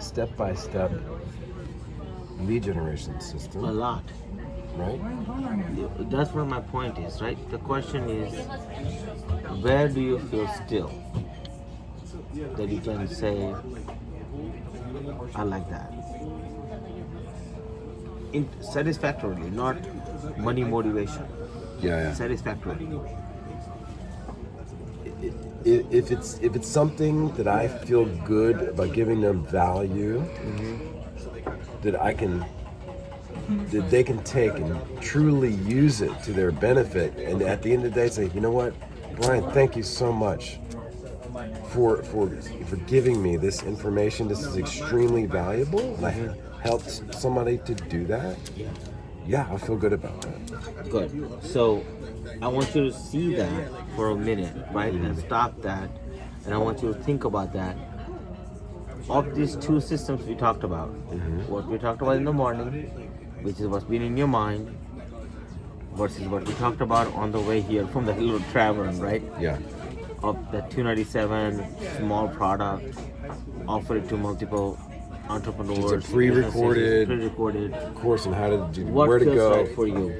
step-by-step lead generation system. A lot. Right? That's what my point is, right? The question is, where do you feel still? That you can say, I like that. Satisfactorily, not money motivation. Yeah. Satisfactorily. If it's something that I feel good about giving them value, that they can take and truly use it to their benefit, and at the end of the day say, you know what, Brian, thank you so much for giving me this information. This is extremely valuable, and I helped somebody to do that. Yeah, I feel good about that. Good. So I want you to see that for a minute, right? And stop that. And I want you to think about that. Of these two systems we talked about, what we talked about in the morning, which is what's been in your mind, versus what we talked about on the way here from that little tavern, right? Yeah. Of that 297 small product, offer it to multiple entrepreneurs. It's a pre-recorded course on how to do, where to go. What feels right for you?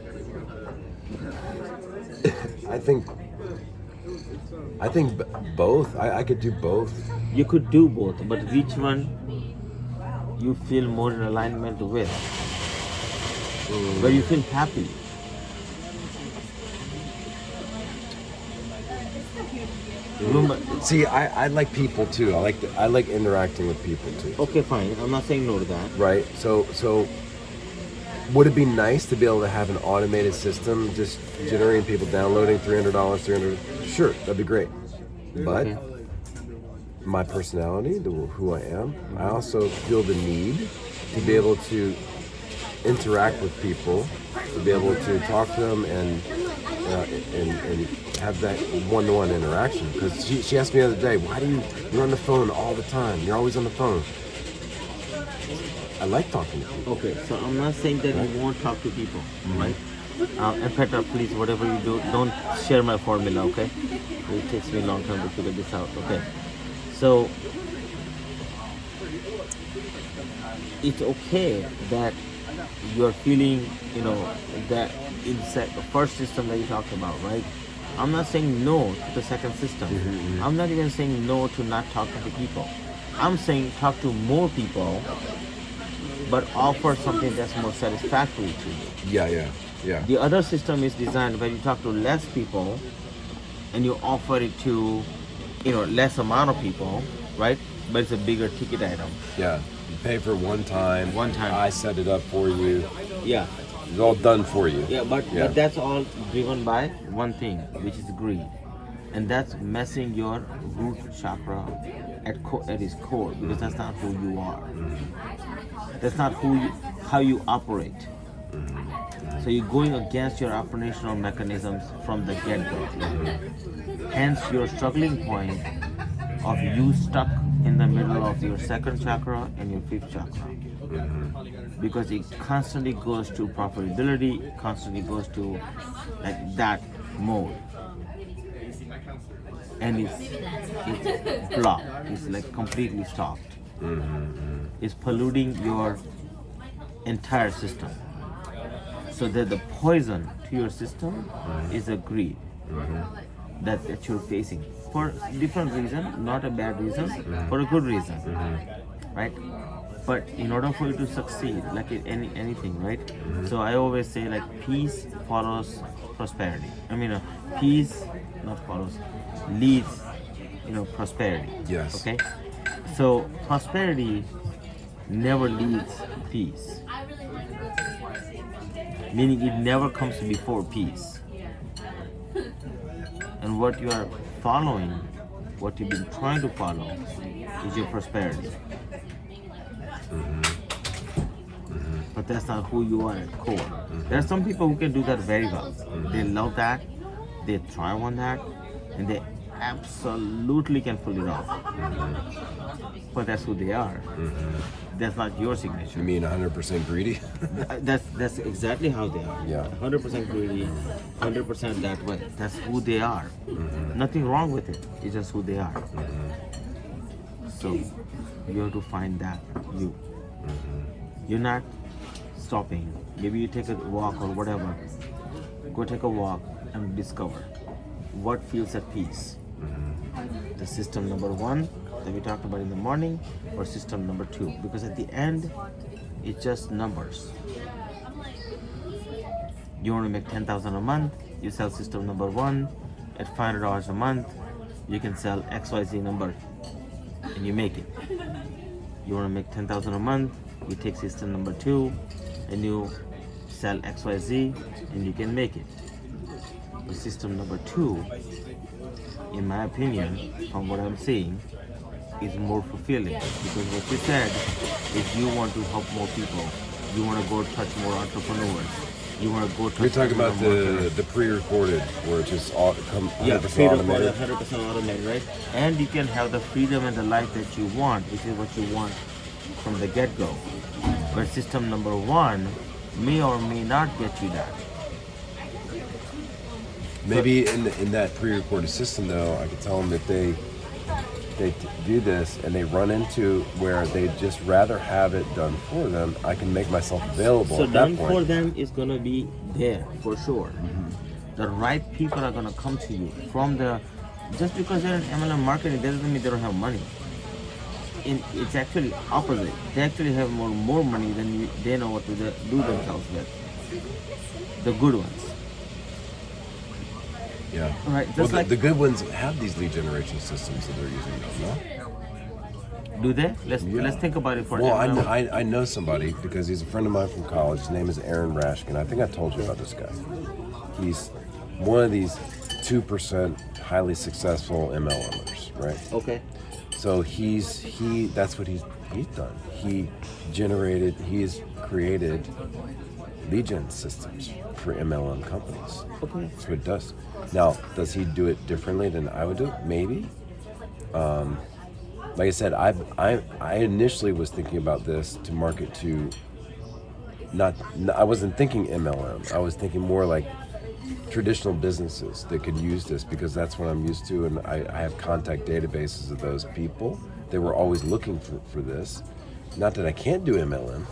I think both. I could do both. You could do both, but which one you feel more in alignment with? Where you feel happy? Remember, see, I like people too. I like interacting with people too. Okay, fine. I'm not saying no to that. Right. So would it be nice to be able to have an automated system just generating people downloading $300? Sure, that'd be great. But my personality, who I am, I also feel the need to be able to interact with people, to be able to talk to them and have that one-to-one interaction. Because she asked me the other day, you're on the phone all the time? You're always on the phone. I like talking to people. Okay, so I'm not saying that you won't talk to people, right? And Petra, please, whatever you do, don't share my formula, okay? It takes me a long time to figure this out, okay? So, it's okay that you're feeling, that inside the first system that you talked about, right? I'm not saying no to the second system. I'm not even saying no to not talking to people. I'm saying talk to more people, but offer something that's more satisfactory to you. Yeah. The other system is designed where you talk to less people and you offer it to, less amount of people, right? But it's a bigger ticket item. Yeah. You pay for one time. I set it up for you. Yeah. It's all done for you. Yeah, but that's all driven by one thing, which is greed. And that's messing your root chakra at its core, because that's not who you are. That's not how you operate. So you're going against your operational mechanisms from the get-go. Hence your struggling point of you stuck in the middle of your second chakra and your fifth chakra. Because it constantly goes to profitability, constantly goes to like that mode. And it's blocked. It's like completely stopped. It's polluting your entire system. So that the poison to your system is a greed that you're facing for different reason, not a bad reason, for a good reason, right? But in order for you to succeed, like in anything, right? So I always say like peace follows prosperity. Peace not follows, leads, prosperity. Yes. Okay. So prosperity never leads peace. Meaning it never comes before peace. And what you are following, what you've been trying to follow, is your prosperity. But that's not who you are at core. There are some people who can do that very well. They love that, they thrive on that, and they absolutely can pull it off. But that's who they are. That's not your signature. You mean 100% greedy? That's exactly how they are. Yeah. 100% greedy, 100% that way. That's who they are. Nothing wrong with it. It's just who they are. So you have to find that you. You're not stopping. Maybe you take a walk or whatever. Go take a walk and discover what feels at peace. The system number 1 that we talked about in the morning, or system number 2, because at the end it's just numbers. You want to make 10,000 a month, you sell system number 1 at $500 a month, you can sell XYZ number and you make it. You want to make 10,000 a month, you take system number 2 and you sell XYZ and you can make it. The system number 2, in my opinion, from what I'm seeing, is more fulfilling, because what you said is you want to help more people, you want to go touch more entrepreneurs, you want to go touch. You're talking about the pre-recorded, where it's just all come 100% automated. 100% automated, right? And you can have the freedom and the life that you want, which is what you want from the get-go. But system number 1 may or may not get you that. Maybe in that pre-recorded system, though, I could tell them that they do this and they run into where they just rather have it done for them. I can make myself available. So at that done point. for them is going to be there for sure. The right people are going to come to you from the. Just because they're in MLM marketing doesn't mean they don't have money. It's actually opposite. They actually have more money than they know what to do themselves with. The good ones. Yeah. Right. Well, Just like the good ones have these lead generation systems that they're using, no? Do they? Let's think about it for a Well, minute. I know somebody because he's a friend of mine from college. His name is Aaron Rashkin. I think I told you about this guy. He's one of these 2% highly successful MLMers, right? Okay. So that's what he's done. He's created lead gen systems for MLM companies. Okay. That's what it does. Now, does he do it differently than I would do it? Maybe. Like I said, I initially was thinking about this to market to I wasn't thinking MLM. I was thinking more like traditional businesses that could use this, because that's what I'm used to, and I have contact databases of those people. They were always looking for this. Not that I can't do MLM.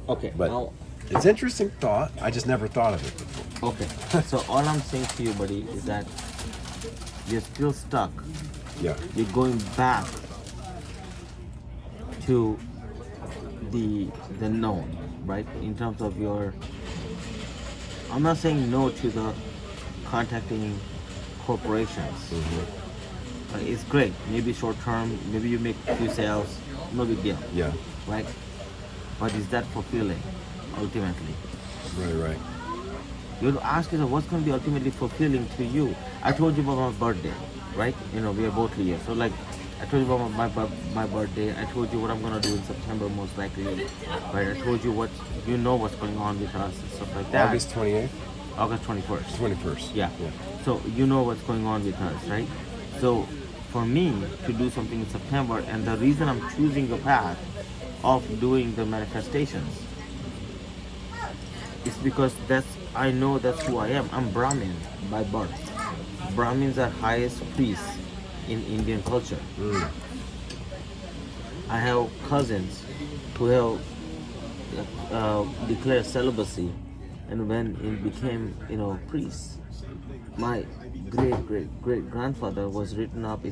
Okay. But Now, it's an interesting thought. I just never thought of it before. okay. So all I'm saying to you, buddy, is that you're still stuck. Yeah. You're going back to the known, right? In terms of your. I'm not saying no to the contacting corporations. It's great. Maybe short term. Maybe you make a few sales. No big deal. Yeah. Right. But is that fulfilling? Ultimately. Right. You have to ask yourself, what's going to be ultimately fulfilling to you? I told you about my birthday, right? You know, we are both here. So like, I told you about my birthday. I told you what I'm going to do in September most likely, right? I told you what's going on with us and stuff like that. August 28th? August 21st. 21st. Yeah. So you know what's going on with us, right? So for me to do something in September, and the reason I'm choosing the path of doing the manifestations, it's because I know that's who I am. I'm Brahmin by birth. Brahmins are highest priests in Indian culture. I have cousins who have declared celibacy, and when it became priests. My great grandfather is written up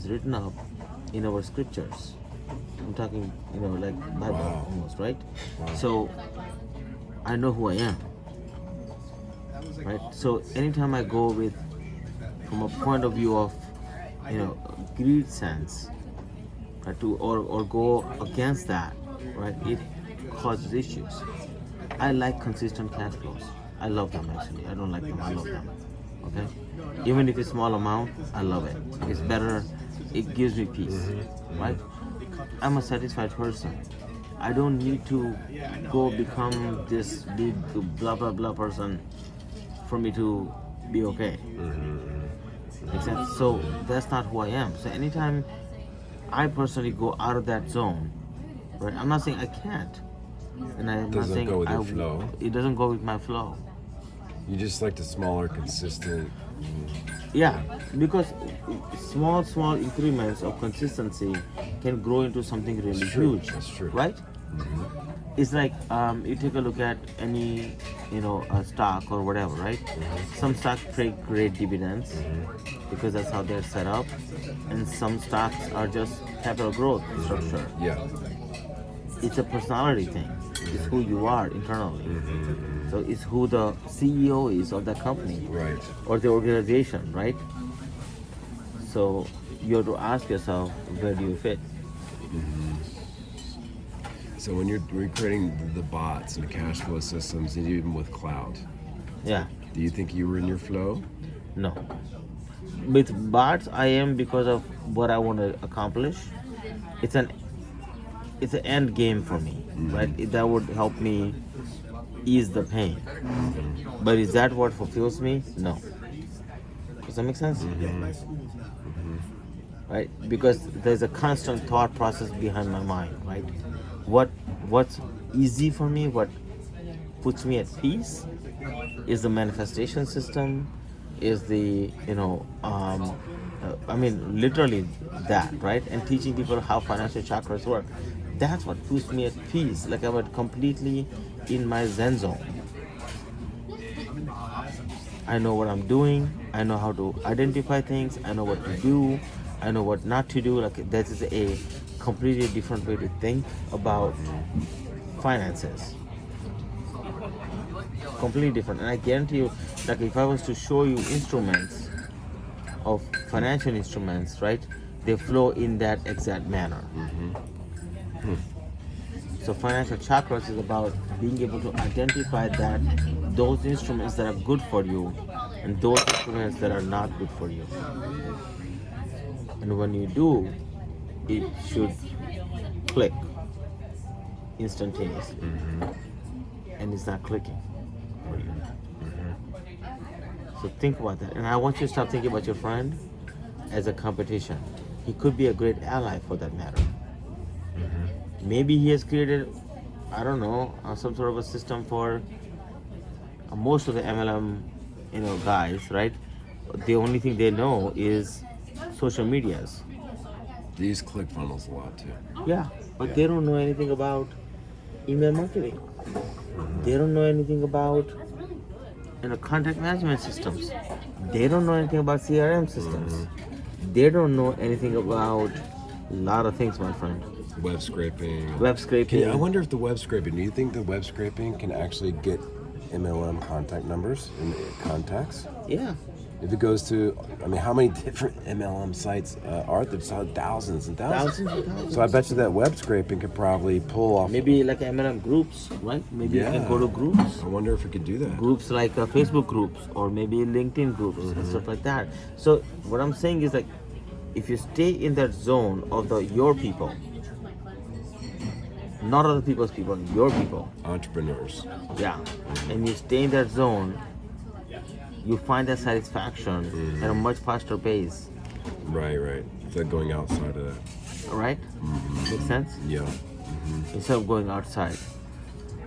in our scriptures. I'm talking like Bible almost, right? So I know who I am. Right. So anytime I go from a point of view of, greed sense, right, or go against that, right, it causes issues. I like consistent cash flows. I love them actually. I don't like them. I love them. Okay. Even if it's small amount, I love it. It's better. It gives me peace. Right. I'm a satisfied person. I don't need to go become this big blah blah blah person for me to be okay. Exactly. So that's not who I am. So anytime I personally go out of that zone, right? I'm not saying I can't, and I'm not saying go with your flow. It doesn't go with my flow. You just like the smaller, consistent Yeah, because small increments of consistency can grow into something really True. huge. That's true. Right? It's like you take a look at any stock or whatever, right? Some stocks pay great dividends because that's how they're set up, and some stocks are just capital growth structure. Yeah. It's a personality thing. It's who you are internally. So it's who the CEO is of that company Right. or the organization, right? So you have to ask yourself, where do you fit? So when you're creating the bots and the cash flow systems, and even with cloud, Yeah, do you think you were in your flow? no. With bots, I am because of what I want to accomplish. It's an end game for me, right? That would help me ease the pain. But is that what fulfills me? No. Does that make sense? Right? Because there's a constant thought process behind my mind, right? What's easy for me, what puts me at peace is the manifestation system, is the literally that, right? And teaching people how financial chakras work. That's what puts me at peace. Like I'm completely in my zen zone. I know what I'm doing. I know how to identify things. I know what to do. I know what not to do. Like that is a completely different way to think about finances. Completely different. And I guarantee you, like if I was to show you instruments of financial instruments, right? They flow in that exact manner. So financial chakras is about being able to identify that those instruments that are good for you and those instruments that are not good for you. And when you do, it should click instantaneously. And it's not clicking for you. So think about that. And I want you to stop thinking about your friend as a competition. He could be a great ally for that matter. Maybe he has created, I don't know, some sort of a system for most of the MLM, guys, right? The only thing they know is social medias. They use ClickFunnels a lot too. Yeah, but they don't know anything about email marketing. They don't know anything about contact management systems. They don't know anything about CRM systems. They don't know anything about a lot of things, my friend. Web scraping. Web scraping. I wonder if the web scraping, do you think the web scraping can actually get MLM contact numbers and contacts? Yeah. If it goes to, how many different MLM sites are there? Thousands and thousands. Thousands and thousands. So I bet you that web scraping could probably pull off. Maybe like MLM groups, right? Maybe you can go to groups. I wonder if it could do that. Groups like Facebook groups or maybe LinkedIn groups and stuff like that. So what I'm saying is like, if you stay in that zone of your people, not other people's people, your people. Entrepreneurs. Yeah. And you stay in that zone, you find that satisfaction at a much faster pace. Right. Instead of going outside of that. Right? Makes sense? Yeah. Instead of going outside.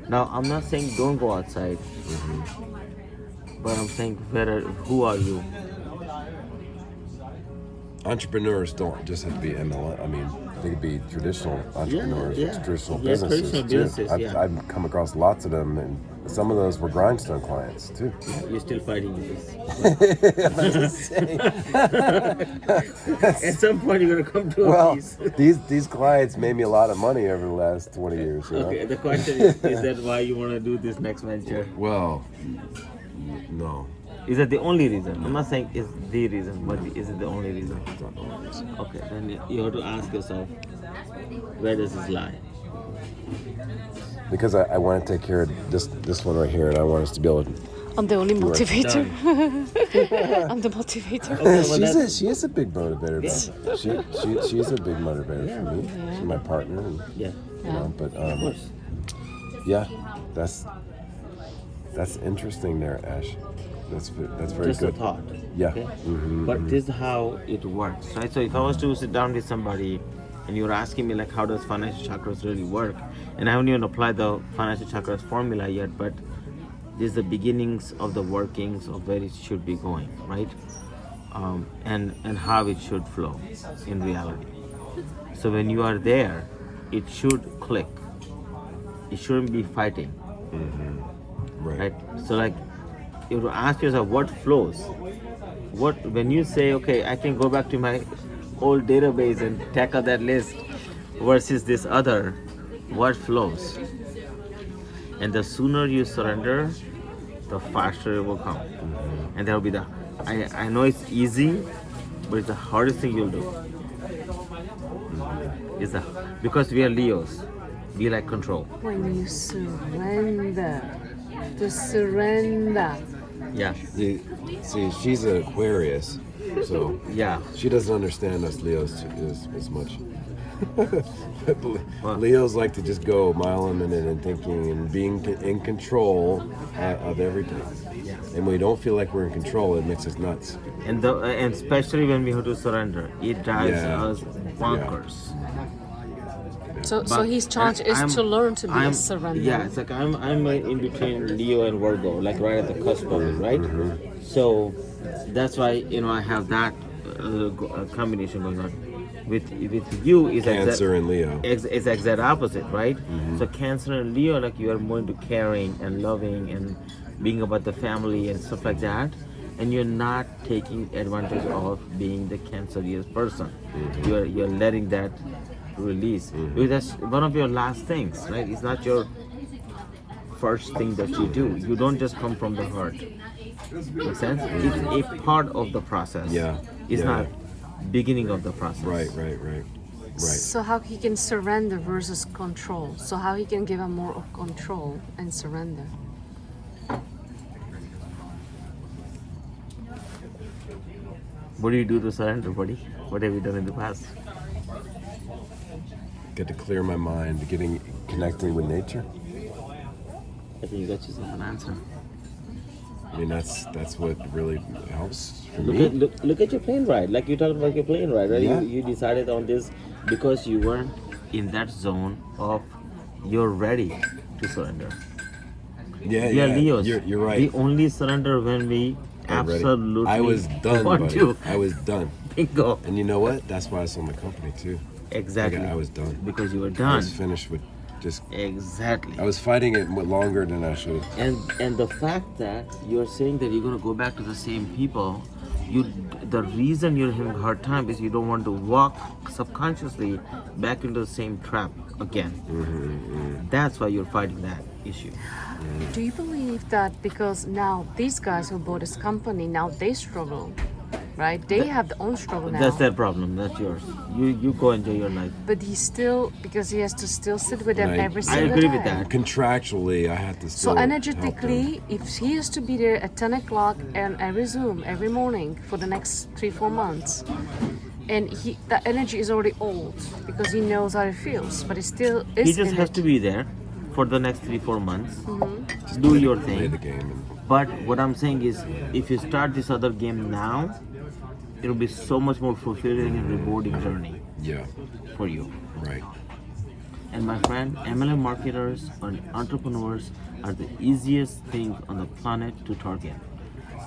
Now, I'm not saying don't go outside, but I'm saying who are you? Entrepreneurs don't just have to be MLM. They could be traditional entrepreneurs, traditional businesses. Traditional businesses, I've come across lots of them, and some of those were grindstone clients too. You're still fighting with this. At some point, you're gonna come to a peace. these clients made me a lot of money over the last 20 years. Okay, the question is that why you want to do this next venture? Well, no. Is that the only reason? I'm not saying it's the reason, but is it the only reason? It's not the only reason. Okay, then you have to ask yourself, where does this lie? Because I want to take care of this one right here, and I want us to be able to. I'm the only motivator. I'm the motivator. Okay, she is a big motivator. She's a big motivator for me. Yeah. She's my partner. And, Yeah. But Of course. yeah, that's interesting there, Ash. That's very Just good. a thought. Yeah. Okay? But this is how it works, right? So if I was to sit down with somebody and you were asking me like, how does financial chakras really work? And I haven't even applied the financial chakras formula yet, but This is the beginnings of the workings of where it should be going, right? And how it should flow in reality. So when you are there, it should click. It shouldn't be fighting, right? So like, you have to ask yourself what flows. What when you say, okay, I can go back to my old database and tackle that list versus this other, what flows? And the sooner you surrender, the faster it will come. And that will be the, I know it's easy, but it's the hardest thing you'll do. It's the, because we are Leos, we like control. When you surrender, to surrender. Yeah, See, she's an Aquarius, so yeah. she doesn't understand us Leos as much. Leos like to just go a mile a minute and thinking and being in control of everything. Yeah. And when we don't feel like we're in control, it makes us nuts. And especially when we have to surrender, it drives us bonkers. So his charge is to learn to be a surrender. Yeah, it's like I'm in between Leo and Virgo, like right at the cusp of it, right? So that's why I have that combination going on. With you is Cancer and Leo. It's exact opposite, right? So Cancer and Leo, like you are more into caring and loving and being about the family and stuff like that, and you're not taking advantage of being the Cancerian person. You're letting that release. Because that's one of your last things, right? It's not your first thing that you do. You don't just come from the heart. Make sense? It's a part of the process. Yeah. It's not beginning of the process. Right. So how he can surrender versus control. So how he can give him more of control and surrender. What do you do to surrender, buddy? What have you done in the past? Get to clear my mind, connecting with nature. I think you got yourself an answer. I mean, that's what really helps for me. Look at your plane ride. Like you talked about your plane ride, right? Yeah. You decided on this because you weren't in that zone of you're ready to surrender. Yeah, We are Leos. You're right. We only surrender when we I'm ready. absolutely I was done, want buddy. to. I was done. Bingo. And you know what? That's why I sold my company too. Exactly. I was done. Because you were I done. was finished with just. Exactly. I was fighting it longer than I should have. And the fact that you're saying that you're gonna go back to the same people, the reason you're having a hard time is you don't want to walk subconsciously back into the same trap again. That's why you're fighting that issue. Do you believe that because now these guys who bought this company, now they struggle, right? They have their own struggle now. That's their problem. That's yours. You go enjoy your life. But he still, because he has to still sit with them Right. every I single day. agree with that. Contractually, I had to still. So help them. energetically, if he has to be there at 10 o'clock and every Zoom, every morning for the next 3-4 months, and that energy is already old because he knows how it feels, but he still is He just in has it. to be there for the next 3-4 months. Do your Play the thing. game. But what I'm saying is, if you start this other game now, it'll be so much more fulfilling and rewarding journey Yeah. for you. Right. And my friend, MLM marketers and entrepreneurs are the easiest thing on the planet to target.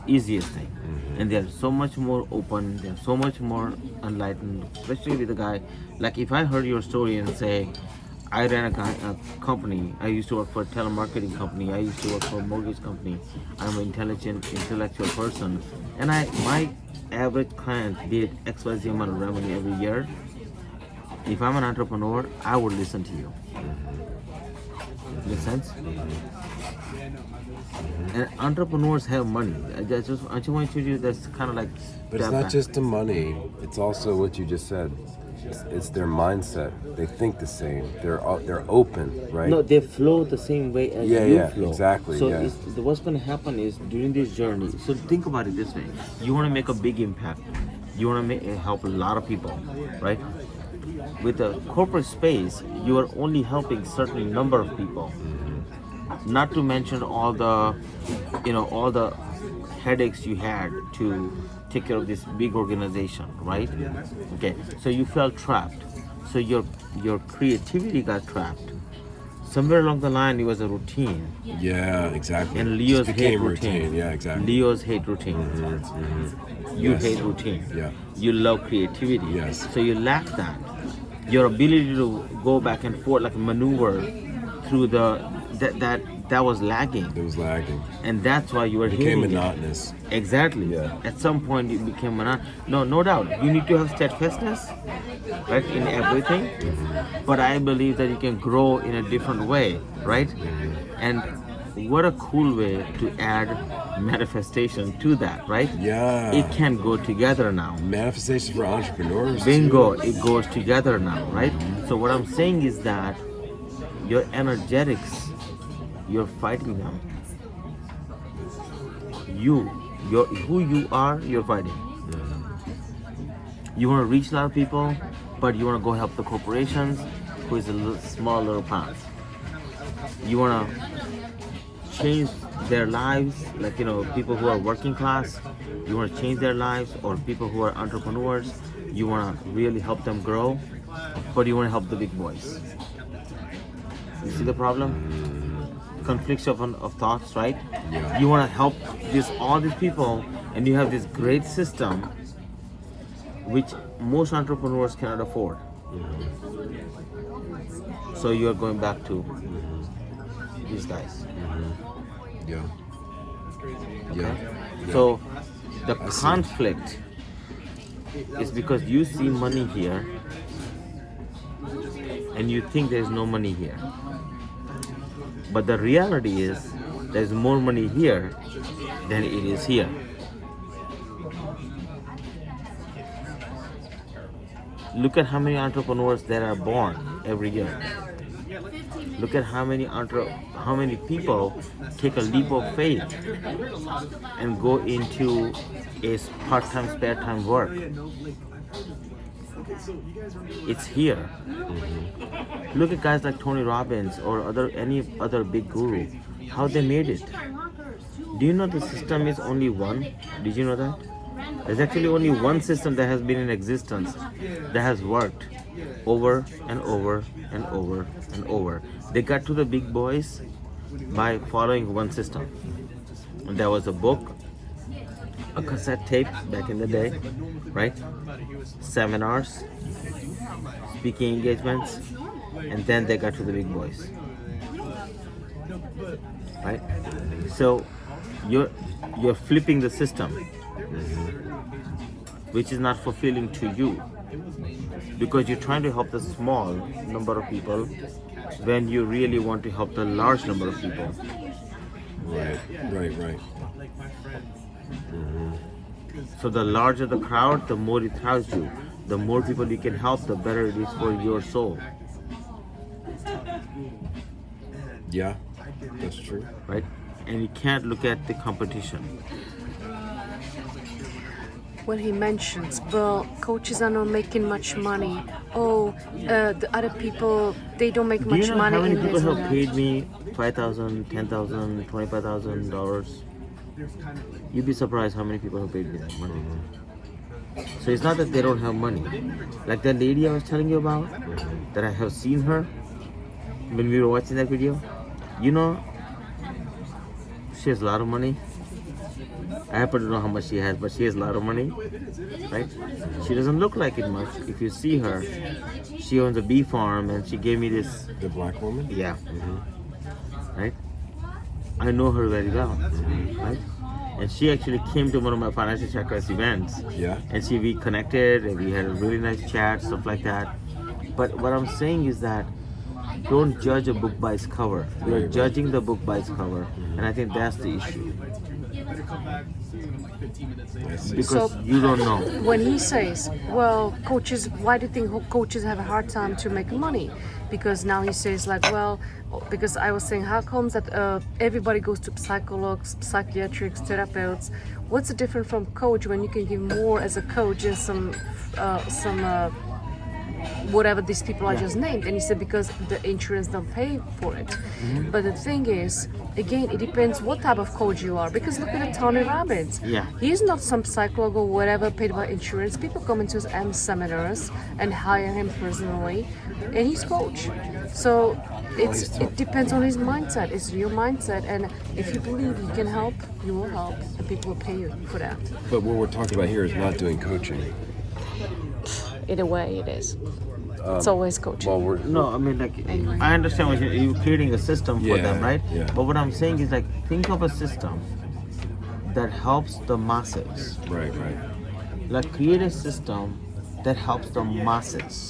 Easiest thing. And they're so much more open, they're so much more enlightened, especially with a guy. Like if I heard your story and say, I ran a company, I used to work for a telemarketing company, I used to work for a mortgage company, I'm an intellectual person, and my average client did XYZ amount of revenue every year. If I'm an entrepreneur, I would listen to you. Make sense? And entrepreneurs have money. I just want you to that's kind of like. But it's not just the money. It's also what you just said. It's their mindset. They think the same. They're open, right? No, they flow the same way as Yeah, you yeah, flow. exactly, So yeah. what's going to happen is during this journey. So think about it this way: you want to make a big impact. You want to help a lot of people, right? With the corporate space, you are only helping certain number of people. Not to mention all the headaches you had to take care of this big organization, right? Okay, so you felt trapped. So your creativity got trapped. somewhere along the line it was a routine. Yeah, exactly. And Just Leos hate became routine. Yeah, exactly. Leos hate routine. You Yes. hate routine. Yeah. You love creativity. Yes. So you lack that. Your ability to go back and forth, like maneuver through that was lagging, It was lagging. and that's why you were It became hating it. monotonous. Exactly. Yeah. At some point, it became monotonous. No doubt. You need to have steadfastness, right, in everything. But I believe that you can grow in a different way, right? And what a cool way to add manifestation to that, right? Yeah. It can go together now. Manifestation for entrepreneurs. Bingo, too. it goes together now, right? So what I'm saying is that your energetics, you're fighting them. Who you are, you're fighting. You want to reach a lot of people, but you want to go help the corporations, who is a small little path. You want to change their lives, like people who are working class. You want to change their lives, or people who are entrepreneurs. You want to really help them grow, but you want to help the big boys. You see the problem? Conflicts of thoughts, right? Yeah. You want to help all these people, and you have this great system, which most entrepreneurs cannot afford. So you are going back to these guys. Yeah. Yeah. So the I see. conflict is because you see money here, and you think there's no money here. But the reality is there's more money here than it is here. Look at how many entrepreneurs that are born every year. Look at how many people take a leap of faith and go into a part-time, spare-time work. It's here. Look at guys like Tony Robbins or any other big guru, how they made it. Do you know the system is only one? Did you know that? There's actually only one system that has been in existence that has worked over and over and over and over. They got to the big boys by following one system. And there was a book, a cassette tape back in the day, right? Seminars, speaking engagements, and then they got to the big boys, right? So you're flipping the system, which is not fulfilling to you, because you're trying to help the small number of people when you really want to help the large number of people. Right. So the larger the crowd, the more it thrives you. The more people you can help, the better it is for your soul. Yeah, that's true. Right? And you can't look at the competition. When he mentions, well, coaches are not making much money. Oh, the other people, they don't make Do much you know money how many in people this have and that. paid me $5,000, $10,000, $25,000? You'd be surprised how many people have paid me that money. So it's not that they don't have money. Like that lady I was telling you about, that I have seen her when we were watching that video. She has a lot of money. I happen to know how much she has, but she has a lot of money, right? She doesn't look like it much. If you see her, she owns a bee farm, and she gave me this. The black woman? Yeah. Right? I know her very well, right? And she actually came to one of my Financial Chakras events. Yeah. And we connected, and we had a really nice chat, stuff like that. But what I'm saying is that don't judge a book by its cover. You're judging the book by its cover, and I think that's the issue. Because So- you don't know. When he says, well, coaches, why do you think coaches have a hard time to make money? Because now he says like, well, because I was saying, how comes that everybody goes to psychologs, psychiatrics, therapeutes? What's the difference from coach when you can give more as a coach and some whatever these people are just named? And he said because the insurance don't pay for it. But the thing is, again, it depends what type of coach you are, because look at Tony Robbins. Yeah. He's not some psychologist or whatever paid by insurance. People come into his seminars and hire him personally, and he's coach. So it depends on his mindset. It's your mindset, and if you believe you can help, you will help, and people will pay you for that. But what we're talking about here is not doing coaching. In a way, it is. It's always coaching. Well, we're No, I mean, like, I understand what you're creating a system for Yeah, them, right? yeah. But what I'm saying is, like, think of a system that helps the masses. right. Like, create a system that helps the masses.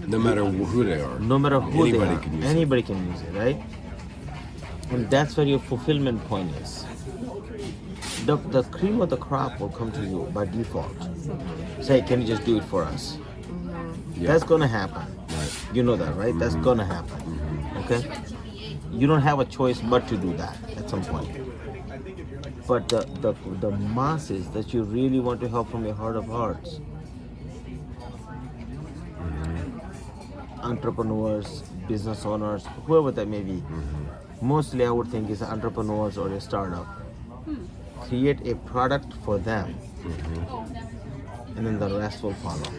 No matter who they are. No matter who Anybody they are, can use it. anybody can use it, right? And that's where your fulfillment point is. The cream of the crop will come to you by default. Say, can you just do it for us? Yeah. That's gonna happen. Right. You know that, right? That's gonna happen. Okay? You don't have a choice but to do that at some point. But the masses that you really want to help from your heart of hearts, entrepreneurs, business owners, whoever that may be, mostly I would think is entrepreneurs or a startup. Create a product for them, and then the rest will follow.